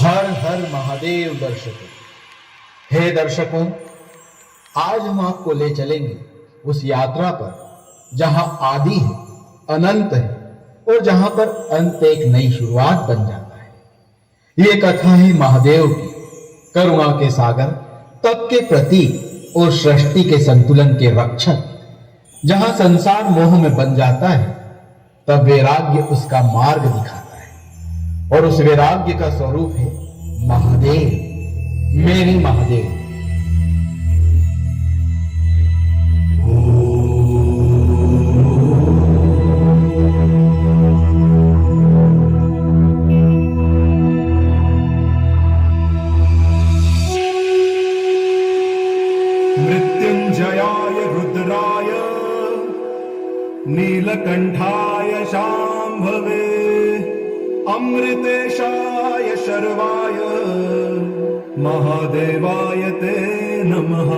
हर हर महादेव दर्शकों, हे दर्शकों, आज हम आपको ले चलेंगे उस यात्रा पर जहां आदि है, अनंत है और जहां पर अंत एक नई शुरुआत बन जाता है। ये कथा है महादेव की, करुणा के सागर, तप के प्रतीक और सृष्टि के संतुलन के रक्षक। जहां संसार मोह में बन जाता है, तब वैराग्य उसका मार्ग दिखाता है और उस वैराग्य का स्वरूप है महादेव, मेरे महादेव। मृत्युंजयाय रुद्राय नीलकंठाय शांभवे अमृतेशाय शर्वाय महादेवाय ते नमः।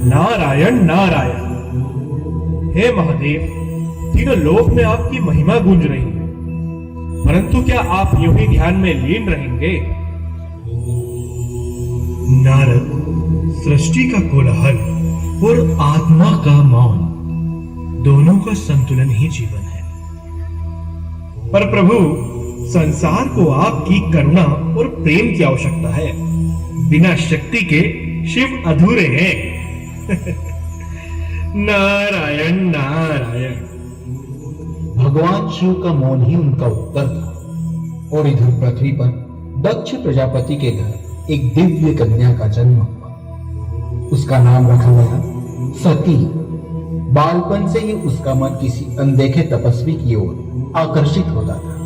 नारायण नारायण। हे महादेव, तीनों लोक में आपकी महिमा गूंज रही है, परंतु क्या आप यूं ही ध्यान में लीन रहेंगे? नारद, सृष्टि का कोलाहल और आत्मा का मौन, दोनों का संतुलन ही जीवन है। पर प्रभु, संसार को आपकी करुणा और प्रेम की आवश्यकता है। बिना शक्ति के शिव अधूरे हैं। नारायण नारायण। भगवान शिव का मौन ही उनका उत्तर था और इधर पृथ्वी पर दक्ष प्रजापति के घर एक दिव्य कन्या का जन्म हुआ। उसका नाम रखा गया सती। बालपन से ही उसका मन किसी अनदेखे तपस्वी की ओर आकर्षित होता था,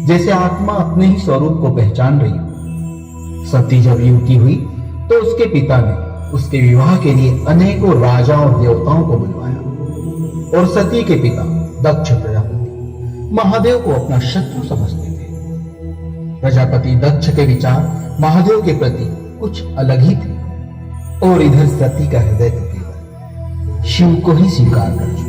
जैसे आत्मा अपने ही स्वरूप को पहचान रही हो। सती जब युवती हुई तो उसके पिता ने उसके विवाह के लिए अनेकों राजाओं और देवताओं को बुलवाया और सती के पिता दक्ष प्रजापति महादेव को अपना शत्रु समझते थे। प्रजापति दक्ष के विचार महादेव के प्रति कुछ अलग ही थे और इधर सती का हृदय तो केवल शिव को ही स्वीकार कर चुका।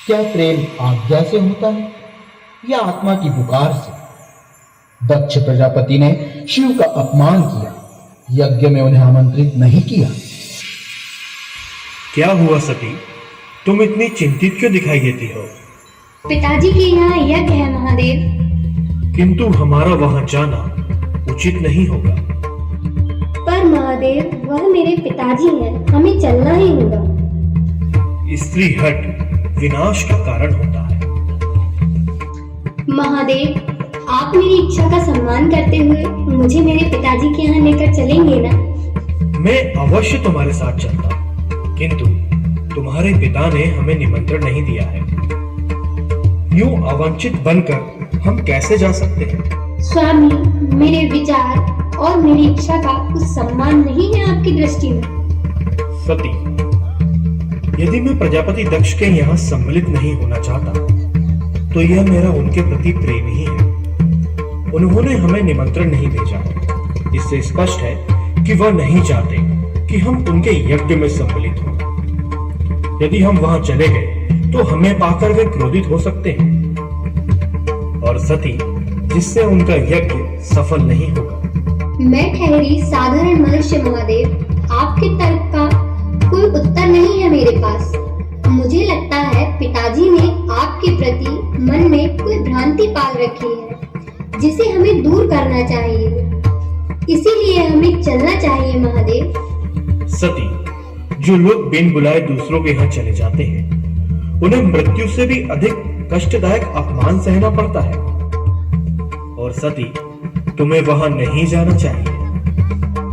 क्या प्रेम आज्ञा से होता है या आत्मा की पुकार से? दक्ष प्रजापति ने शिव का अपमान किया, यज्ञ में उन्हें आमंत्रित नहीं किया। क्या हुआ सती, तुम इतनी चिंतित क्यों दिखाई देती हो? पिताजी के यहाँ यज्ञ है महादेव। किंतु हमारा वहां जाना उचित नहीं होगा। पर महादेव, वह मेरे पिताजी हैं, हमें चलना ही होगा। स्त्री हट विनाश का कारण होता है। महादेव, आप मेरी इच्छा का सम्मान करते हुए मुझे मेरे पिताजी के यहाँ लेकर चलेंगे ना? मैं अवश्य तुम्हारे साथ चलता, किंतु तुम्हारे पिता ने हमें निमंत्रण नहीं दिया है। यूं अवंचित बनकर हम कैसे जा सकते हैं? स्वामी, मेरे विचार और मेरी इच्छा का कुछ सम्मान नहीं है आपकी दृष्टि में? सती, यदि मैं प्रजापति दक्ष के यहाँ सम्मिलित नहीं होना चाहता, तो यह मेरा उनके प्रति प्रेम ही है। उन्होंने हमें निमंत्रण नहीं भेजा। इससे स्पष्ट है कि वह नहीं चाहते कि हम उनके यज्ञ में सम्मिलित हों। यदि हम वहां चले गए तो हमें पाकर वे क्रोधित हो सकते हैं, और सती, जिससे उनका यज्ञ सफल नहीं होगा। मैं ठहरी साधारण मनुष्य महादेव, आपके तर्क का कोई उत्तर नहीं है मेरे पास। मुझे लगता है पिताजी ने आपके प्रति मन में कोई भ्रांति पाल रखी है, जिसे हमें दूर करना चाहिए। इसीलिए हमें चलना चाहिए महादेव। सती, जो लोग बिन बुलाए दूसरों के यहाँ चले जाते हैं, उन्हें मृत्यु से भी अधिक कष्टदायक अपमान सहना पड़ता है। और सती, तुम्हें वहां नहीं जाना चाहिए।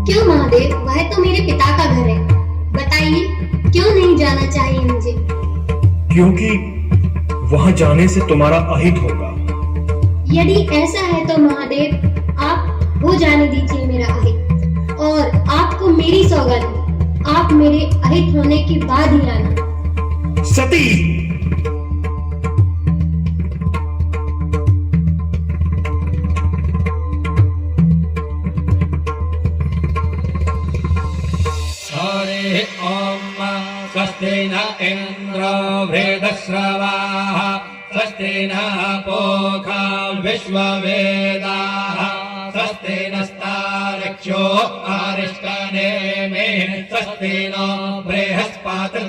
क्यों महादेव? वह तो मेरे पिता का घर है। बताइए, क्यों नहीं जाना चाहिए मुझे? क्योंकि वहां जाने से तुम्हारा अहित होगा। यदि ऐसा है तो महादेव, आप हो जाने दीजिए मेरा अहित, और आपको मेरी सौगंध, आप मेरे अहित होने के बाद ही आना। सती, हरे ओम स्वस्ति न इंद्रो वृद्धश्रवाः स्वस्ति नः पूषा विश्ववेदाः स्वस्ति नस्तार्क्ष्यो अरिष्टनेमिः स्वस्ति नो बृहस्पतिर्दधातु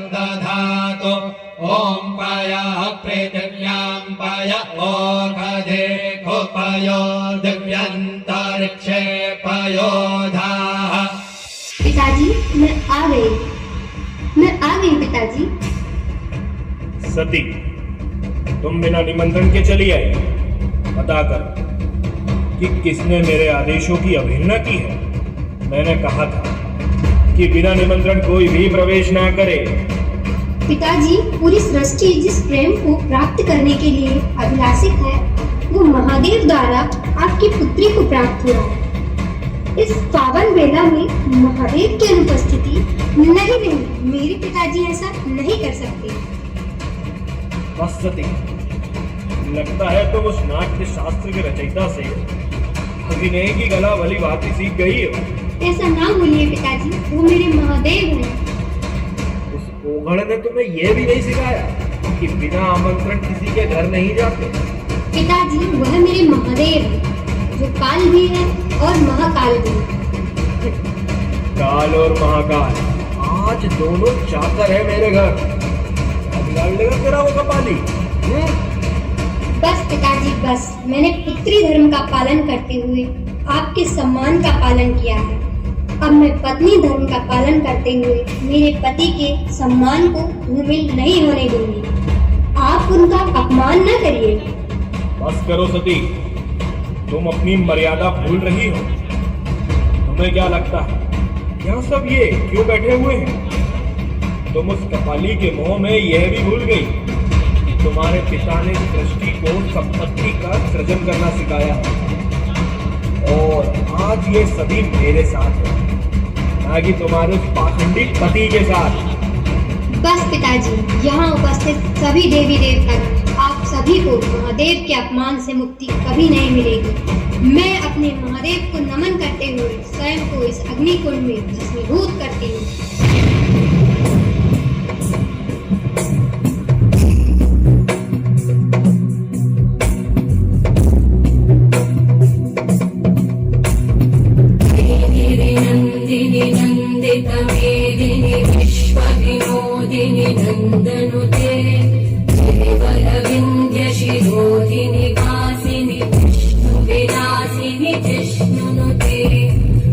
ॐ पयः पृथिव्यां पय ओषधे खुपयो दिव्यन्तरिक्षे पयोधाः। पिताजी, मैं आ गई पिताजी। सती, तुम बिना निमंत्रण के चली आई। पता कर कि किसने मेरे आदेशों की अवहेलना की है। मैंने कहा था कि बिना निमंत्रण कोई भी प्रवेश ना करे। पिताजी, पूरी सृष्टि जिस प्रेम को प्राप्त करने के लिए अभिलाषित है, वो महादेव द्वारा आपकी पुत्री को प्राप्त हुआ है। इस पावन बेला में महादेव की अनुपस्थिति नहीं, मेरे पिताजी ऐसा नहीं कर सकते। बस सती, लगता है तुम उस नाट्य शास्त्र के रचयिता से अभिनय की कला भली भांति सीख गई हो। ऐसा ना बोलिए पिताजी, वो मेरे महादेव हैं। उस ओघड़ ने तुम्हें यह भी नहीं सिखाया कि बिना आमंत्रण किसी के घर नहीं जाते? पिताजी, वह मेरे महादेव हैं, जो काल भी है और महाकाल भी। काल और महाकाल आज दोनों चाकर है मेरे घर। बिगाड़ लेगा तेरा वो कपाली। बस पिताजी बस, मैंने पुत्री धर्म का पालन करते हुए आपके सम्मान का पालन किया है। अब मैं पत्नी धर्म का पालन करते हुए मेरे पति के सम्मान को धूमिल नहीं होने दूंगी। आप उनका अपमान न करिए। बस करो सती, तुम अपनी मर्यादा भूल रही हो। तुम्हें क्या लगता है यहाँ सब ये क्यों बैठे हुए हैं? तुम उस कपाली के मोह में यह भी भूल गई कि तुम्हारे पिता ने सृष्टि को संपत्ति का सृजन करना सिखाया है, और आज ये सभी मेरे साथ है, ना कि तुम्हारे उस पाखंडी पति के साथ। बस पिताजी, यहाँ उपस्थित सभी देवी देवता, आप सभी को महादेव के अपमान से मुक्ति कभी नहीं मिलेगी। मैं अपने महादेव को नमन करते हुए स्वयं को इस अग्निकुंड में भस्मीभूत करती हूँ। नन्दनुते गिरिवरविन्द्यशिरोधिनि वासिनि विष्णुविलासिनि जिष्णुनुते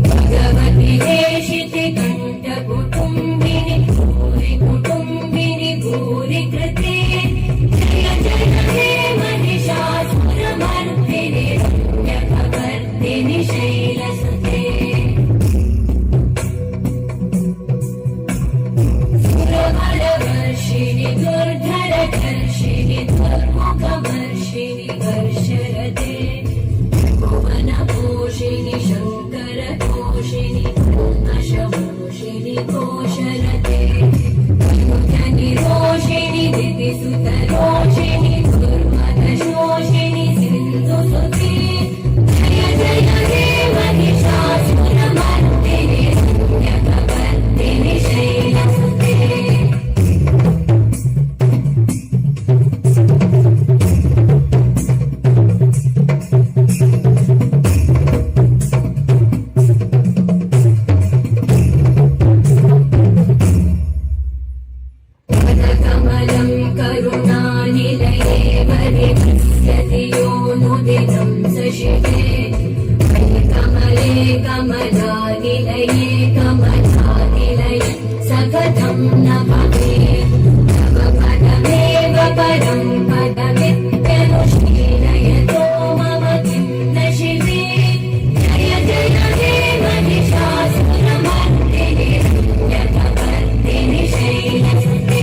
भगवति हेशिति कण्ठकुटुम्बिनि भूरि कुटुम्बिनि भूरि कृते जय जय हे महिषासुरमर्दिनि रम्यकवर्दिनि शैलसुते सुरवरवर्षिणि दुर्धरकर्षिणि दुर्मुखवर्षिणि वर्षरते भुवनपोषिणि शङ्करतोषिणि ब्रह्मशमोषिणि कोशरते निरोषिणि दितिसुतरोषिणि दुर्मदशोषिणि सिन्धुसुते जय जय हे महिषासुरमर्दिनि रम्यकवर्दिनि शैलसुते पदकमलं करुणानिलये वरिष्यति योऽनुदिनं सशिवे कमले कमलानिलये कमलानिलये सततं न भवेत् तव पदमेव परं पदमित्यनुशीलयतो मम किं न शिवे जय जय हे महिषासुरमर्दिनि रम्यकवर्दिनि शैलसुते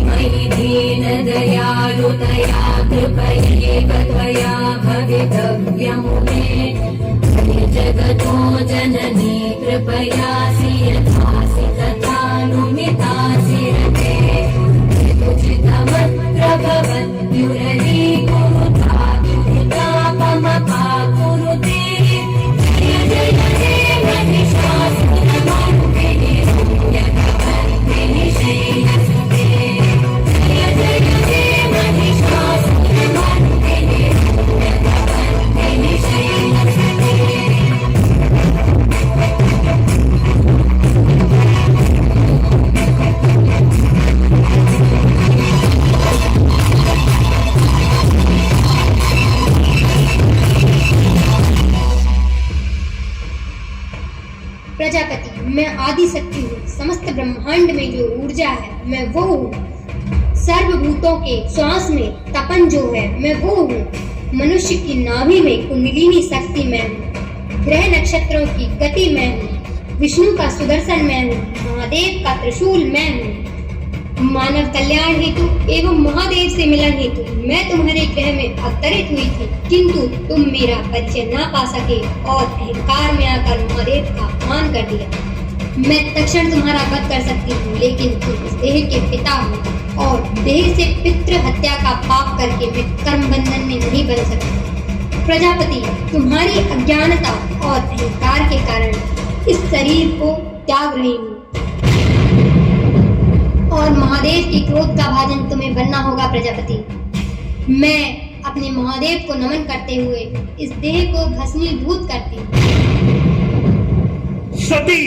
मयि दीनदयालुतया कृपयैव त्वया भवितव्यमुमे जगतो जननी कृपयासि यथासि तथानुमितासि रते चितमत्र भवत्युरलीकुरुतापमपाकुरुते जय जय हे महिषासुरमर्दिनि रम्यकवर्दिनि शैलसुते जय जय हे महिषासुरमर्दिनि रम्यकवर्दिनि शैलसुते प्रजापति, मैं आदि शक्ति हूँ। समस्त ब्रह्मांड में जो ऊर्जा है मैं वो हूँ। सर्वभूतों के श्वास में तपन जो है मैं वो हूँ। मनुष्य की नाभि में कुंडलिनी शक्ति मैं हूँ। ग्रह नक्षत्रों की गति मैं हूँ। विष्णु का सुदर्शन मैं हूँ। महादेव का त्रिशूल मैं हूँ। मानव कल्याण हेतु एवं महादेव से मिलन हेतु मैं तुम्हारे ग्रह में अवतरित हुई थी, किंतु तुम मेरा परिचय न पा सके और अहंकार में आकर महादेव का अपमान कर दिया। मैं तक्षण तुम्हारा वध कर सकती हूँ, लेकिन तुम इस देह के पिता हो और देह से पितृ हत्या का पाप करके मैं कर्म बंधन में नहीं बन सकती। प्रजापति, तुम्हारी अज्ञानता और अहंकार के कारण इस शरीर को त्याग रही हूँ और महादेव की क्रोध का भाजन तुम्हें बनना होगा। प्रजापति, मैं अपने महादेव को नमन करते हुए इस देह को भस्मीभूत करती हूँ। सती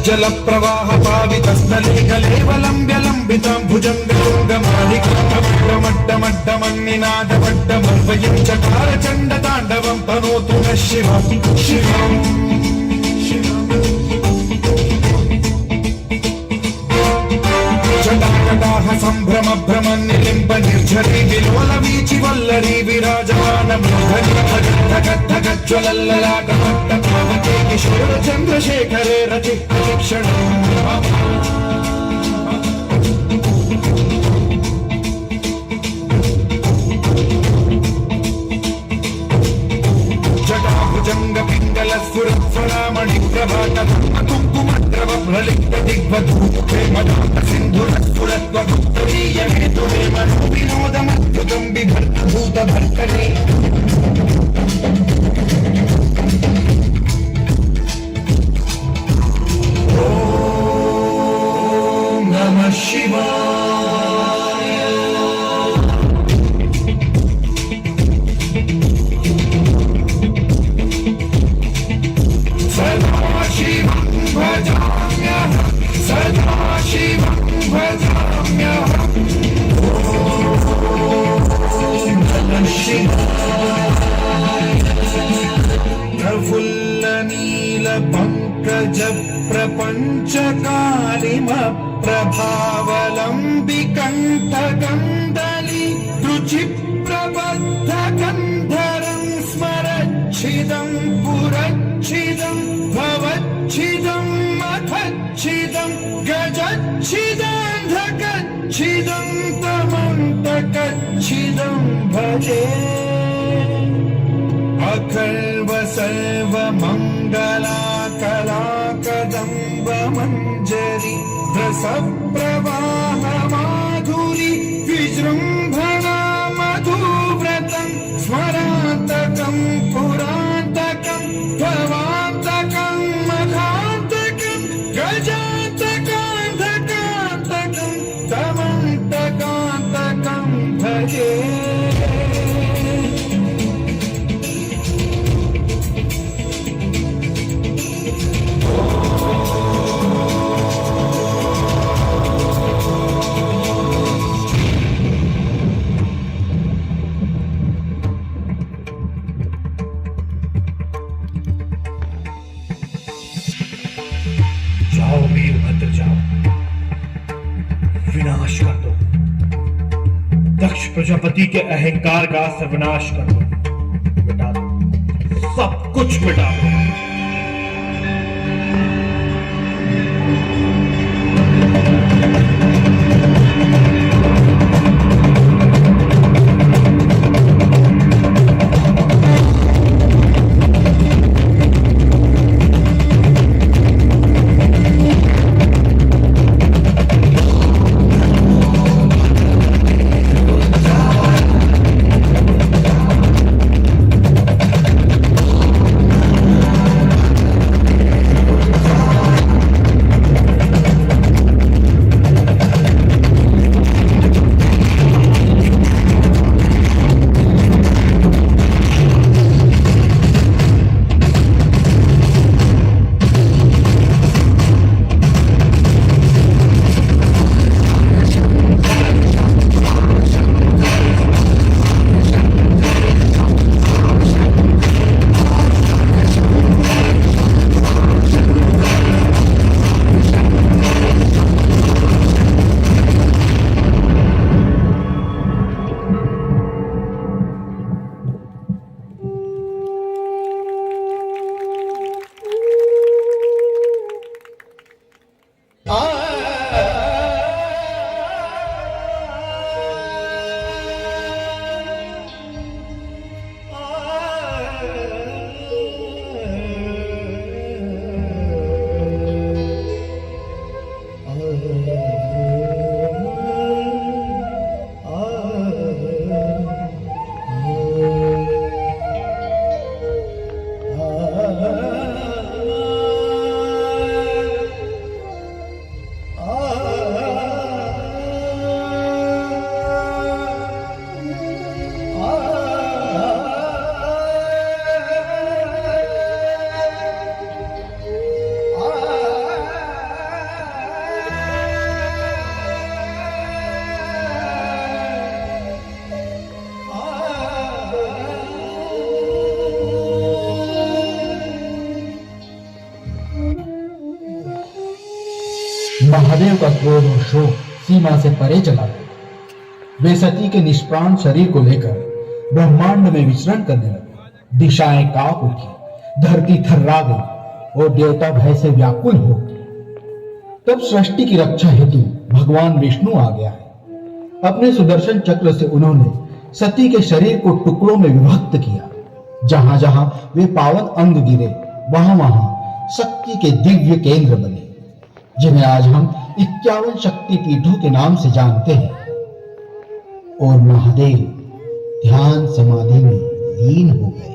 जल प्रवाह पावितस्थले गलेवलम्ब्य लम्बितां भुजङ्गमड्डमड्डमन्निनादवड्डमर्वयं चकार चण्डताण्डवं तनोतु नः शिवं शिवम् जटाकटाह सम्भ्रम भ्रमन्निलिम्ब निर्झरी विलोलवीचि वल्लरी विराजमान मूर्धनि धगद्धगज्ज्वलल्ललाटमट्टभावते किशोर चन्द्रशेखरे रचिक्षणम् भर्तने ओम नमः शिवाय सदाशिवं भजाम्यहं सदाशिवं भजाम्यहं ॐ नमः शिवाय प्रफुल्ल नील पंकज प्रपंच कालिम प्रभावलंबिकंठ गंधली रुचि प्रबद्ध गंधरं स्मरच्छिदं पुरच्छिदं भवच्छिदं मथच्छिदं गजच्छिदं तमन्तकच्छिदं भजे अखल्व सर्व मंगला कला कदम्ब मंजरी रस प्रवाह माधुरी विजृंभणा मधुव्रतं स्मरान्तकं पुरान्तकं भवान्तकं मघान्तकं गजान्तकान्तकान्तकं तमन्तकान्तकं भजे जाओ वीरभद्र जाओ, विनाश कर दो, दक्ष प्रजापति के अहंकार का सर्वनाश कर दो, मिटा दो, सब कुछ मिटा दो। महादेव का क्रोध और शोक सीमा से परे चला गया। वे सती के निष्प्राण शरीर को लेकर ब्रह्मांड में विचरण करने लगे। दिशाएं कांप उठी, धरती थर्रा गई और देवता भय से व्याकुल हो उठे। तब सृष्टि की रक्षा हेतु भगवान विष्णु आ गया है। अपने सुदर्शन चक्र से उन्होंने सती के शरीर को टुकड़ों में विभक्त किया। जहां जहां वे पावन अंग गिरे, वहां वहां शक्ति के दिव्य केंद्र बने, जिन्हें आज हम 51 शक्ति पीठों के नाम से जानते हैं। और महादेव ध्यान समाधि में लीन हो गए।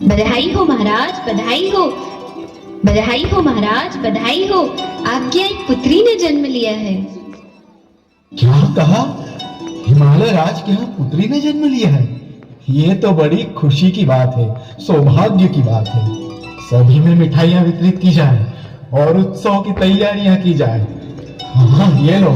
बधाई हो महाराज, बधाई हो। बधाई हो महाराज, बधाई हो। आपकी एक पुत्री ने जन्म लिया है। क्या कहा? हिमालय राज के यहाँ पुत्री ने जन्म लिया है? ये तो बड़ी खुशी की बात है, सौभाग्य की बात है। सभी में मिठाइयां वितरित की जाए और उत्सव की तैयारियां की जाए। हाँ, ये लो,